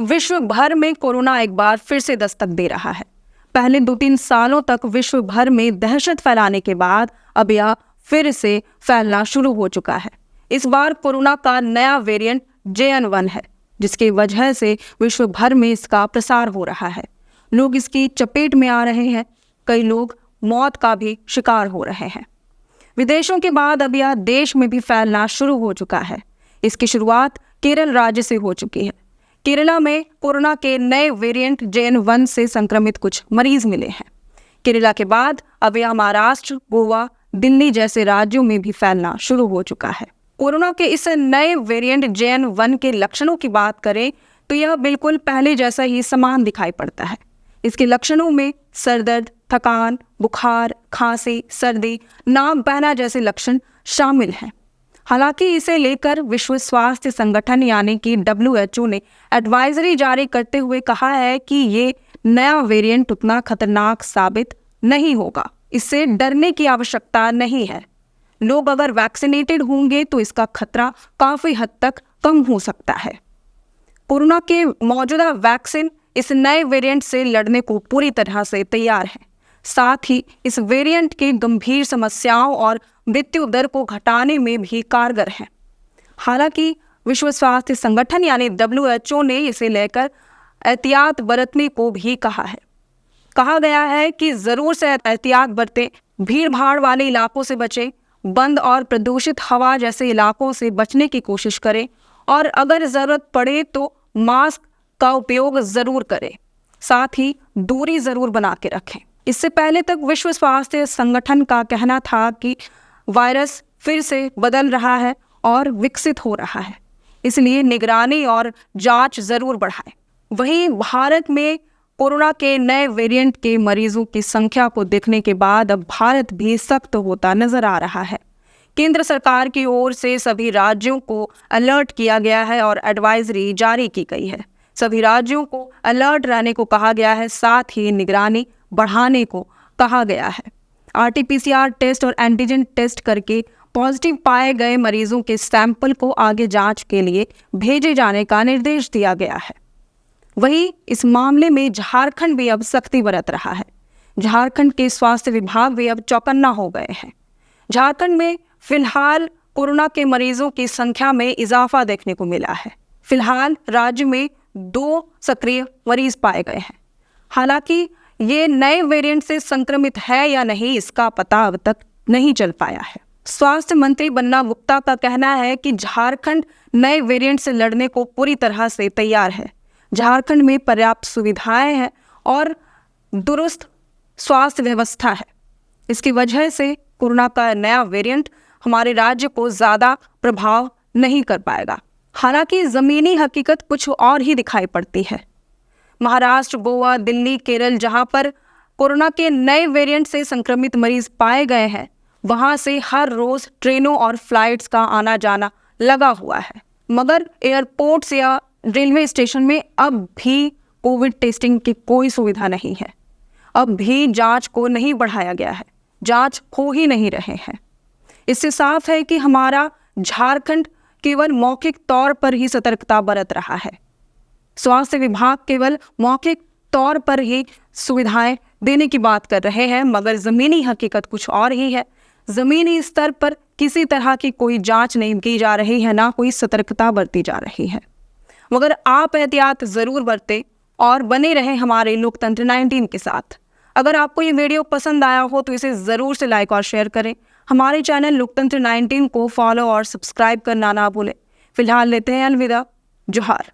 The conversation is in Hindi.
विश्व भर में कोरोना एक बार फिर से दस्तक दे रहा है। पहले 2-3 सालों तक विश्व भर में दहशत फैलाने के बाद अब यह फिर से फैलना शुरू हो चुका है। इस बार कोरोना का नया वेरिएंट JN.1 है, जिसकी वजह से विश्व भर में इसका प्रसार हो रहा है। लोग इसकी चपेट में आ रहे हैं, कई लोग मौत का भी शिकार हो रहे हैं। विदेशों के बाद अब यह देश में भी फैलना शुरू हो चुका है। इसकी शुरुआत केरल राज्य से हो चुकी है। केरला में कोरोना के नए वेरिएंट JN.1 से संक्रमित कुछ मरीज मिले हैं। केरला के बाद अब यह महाराष्ट्र, गोवा, दिल्ली जैसे राज्यों में भी फैलना शुरू हो चुका है। कोरोना के इस नए वेरिएंट JN.1 के लक्षणों की बात करें तो यह बिल्कुल पहले जैसा ही समान दिखाई पड़ता है। इसके लक्षणों में सरदर्द, थकान, बुखार, खांसी, सर्दी, नाक बहना जैसे लक्षण शामिल हैं। हालांकि इसे लेकर विश्व स्वास्थ्य संगठन यानी कि WHO ने एडवाइजरी जारी करते हुए कहा है कि ये नया वेरिएंट उतना खतरनाक साबित नहीं होगा। इससे डरने की आवश्यकता नहीं है। लोग अगर वैक्सीनेटेड होंगे तो इसका खतरा काफी हद तक कम हो सकता है। कोरोना के मौजूदा वैक्सीन इस नए वेरिएंट से लड़ने को पूरी तरह से तैयार है। साथ ही इस वेरिएंट के गंभीर समस्याओं और मृत्यु दर को घटाने में भी कारगर है। हालांकि विश्व स्वास्थ्य संगठन यानी WHO ने इसे लेकर एहतियात बरतने को भी कहा है। कहा गया है कि जरूर से एहतियात बरतें, भीड़ भाड़ वाले इलाकों से बचें, बंद और प्रदूषित हवा जैसे इलाकों से बचने की कोशिश करें और अगर जरूरत पड़े तो मास्क का उपयोग जरूर करें। साथ ही दूरी जरूर बना के रखें। इससे पहले तक विश्व स्वास्थ्य संगठन का कहना था कि वायरस फिर से बदल रहा है और विकसित हो रहा है, इसलिए निगरानी और जांच जरूर बढ़ाएं। वहीं भारत में कोरोना के नए वेरिएंट के मरीजों की संख्या को देखने के बाद अब भारत भी सख्त होता नजर आ रहा है। केंद्र सरकार की ओर से सभी राज्यों को अलर्ट किया गया है और एडवाइजरी जारी की गई है। सभी राज्यों को अलर्ट रहने को कहा गया है, साथ ही निगरानी बढ़ाने को कहा गया है। RT-PCR टेस्ट और एंटीजन टेस्ट करके पॉजिटिव पाए गए मरीजों के सैंपल को आगे जांच के लिए भेजे जाने का निर्देश दिया गया है। वहीं इस मामले में झारखंड भी अब सख्ती बरत रहा है। झारखंड के स्वास्थ्य विभाग भी अब चौकन्ना हो गए हैं। झारखंड में फिलहाल कोरोना के मरीजों की संख्या में इजाफा देखने को मिला है। फिलहाल राज्य में 2 सक्रिय मरीज पाए गए हैं। हालांकि ये नए वेरिएंट से संक्रमित है या नहीं, इसका पता अब तक नहीं चल पाया है। स्वास्थ्य मंत्री बन्ना गुप्ता का कहना है कि झारखंड नए वेरिएंट से लड़ने को पूरी तरह से तैयार है। झारखंड में पर्याप्त सुविधाएं हैं और दुरुस्त स्वास्थ्य व्यवस्था है। इसकी वजह से कोरोना का नया वेरिएंट हमारे राज्य को ज़्यादा प्रभाव नहीं कर पाएगा। हालांकि ज़मीनी हकीकत कुछ और ही दिखाई पड़ती है। महाराष्ट्र, गोवा, दिल्ली, केरल जहां पर कोरोना के नए वेरिएंट से संक्रमित मरीज पाए गए हैं, वहां से हर रोज ट्रेनों और फ्लाइट्स का आना जाना लगा हुआ है। मगर एयरपोर्ट्स या रेलवे स्टेशन में अब भी कोविड टेस्टिंग की कोई सुविधा नहीं है। अब भी जांच को नहीं बढ़ाया गया है, जांच हो ही नहीं रहे हैं। इससे साफ है कि हमारा झारखंड केवल मौखिक तौर पर ही सतर्कता बरत रहा है। स्वास्थ्य विभाग केवल मौखिक तौर पर ही सुविधाएं देने की बात कर रहे हैं, मगर ज़मीनी हकीकत कुछ और ही है। ज़मीनी स्तर पर किसी तरह की कोई जांच नहीं की जा रही है, ना कोई सतर्कता बरती जा रही है। मगर आप एहतियात ज़रूर बरतें और बने रहें हमारे लोकतंत्र 19 के साथ। अगर आपको ये वीडियो पसंद आया हो तो इसे ज़रूर से लाइक और शेयर करें। हमारे चैनल लोकतंत्र 19 को फॉलो और सब्सक्राइब करना ना भूलें। फिलहाल लेते हैं अलविदा। जोहार।